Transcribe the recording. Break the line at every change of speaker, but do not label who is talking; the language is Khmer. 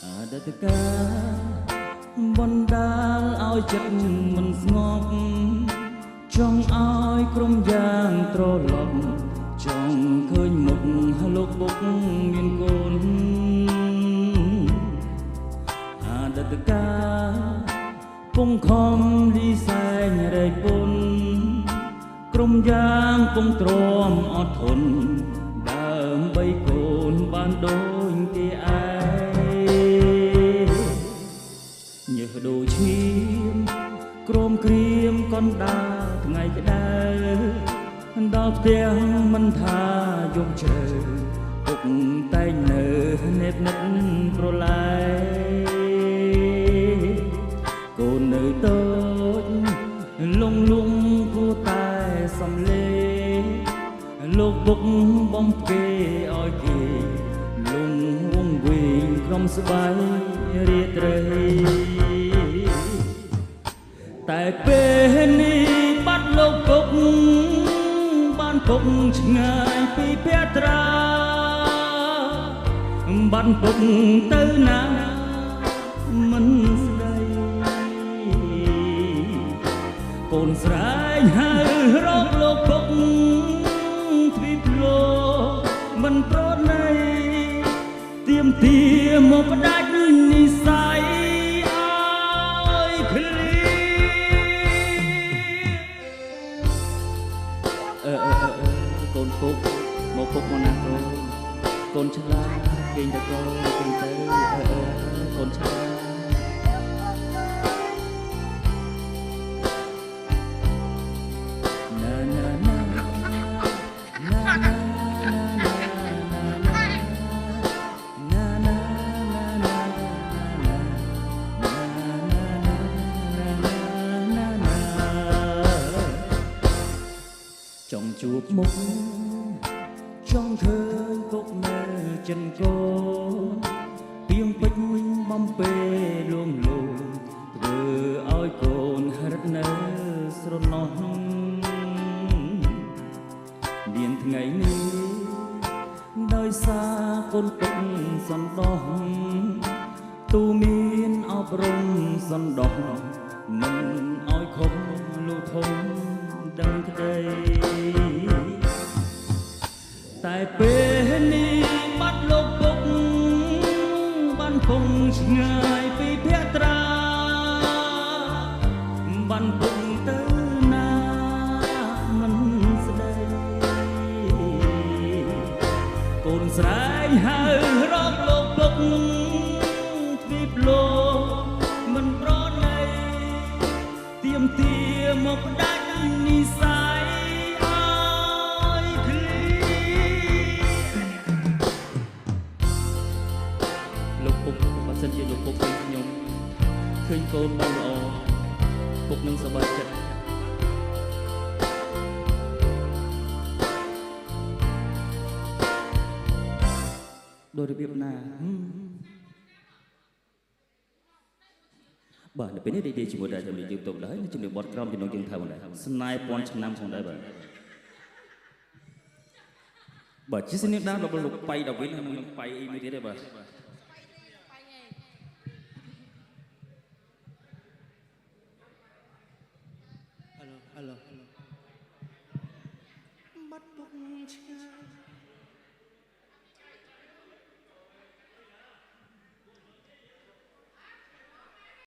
អតីតកាលបណ្ដាលឲ្យចិត្តមិនស្ងប់ចង់ឲ្យក្រុមយ៉ាងត្រឡប់ចង់ឃើញមុខលោកបុកមានកូនអតីតកាលពងខំលីសែងរែកពុនក្រុមយ៉ាងពងទ្រាំអត់ធន់ដើម្បីកូនបានដូចគេឯងញើសដូរឈាមក្រមក្រៀមកណ្ដាលថ្ងៃក្តៅដល់ផ្ទះមិនថាយប់ជ្រៅពុកតែងនៅនេបនិតប្រឡែកូននៅតូចលងលងគួរតែសំលេលោកបុកបំពេឲ្យគេលងវងវិញក្រុមស្បែករាត្រីតែពេលនេះបាត់លោកបុកបានពុកឆ្ងាយពីភត្រាបានពុកទៅណាមិនស្ដីកូនស្រែកហៅរកលោកពុកទ្វីបលោកមិនប្រណីទៀមទាមកផ្ដាច់និស័យឲ្យឃ្លីកូនពុកមកពុកមកណាកូនឆ្លាតគេងទៅកូនគេងទៅកូនឆ្លាតចង់ជួបមុខចង់ឃើញពុកនៅចិនកូនពីងពេជ្របំពេលួងលោមធ្វើឲ្យកូនរត់នៅស្រណោះមានថ្ងៃនេះដោយសារកូនពុកសន្តោសទូមានអប់រំសន្តោសមិនឲ្យខំលោកធំដឹងក្តីតែពេលនេះបាត់លោកពុកបានពងឆ្ងាយពីភត្រាបានពុកទៅណាមិនស្ដីកូនស្រែកហៅរកលោកពុកទ្វីបលោកមិនប្រណីទៀមទាមកផ្ដាច់និស័យឲ្យឃ្លីលោកពុកបើសិនជាលោកពុកឃើញខ្ញុំឃើញកូនបានល្អពុកនឹងសប្បាយចិត្តដោយរបៀបណាបាទនៅពេលនេះដែលជាមួយដែរជំនាញយើងទៅដែរជំនាញបត់ក្រោមជំនាញយើងថាដែរស្នេហ៍ពាន់ឆ្នាំផងដែរបាទជាសញ្ញាដើមរបស់លោកបៃដាវីនហើយនឹងបៃអ៊ីមួយទៀតទេបាទហឡូបាត់ពុកឆ្ងាយ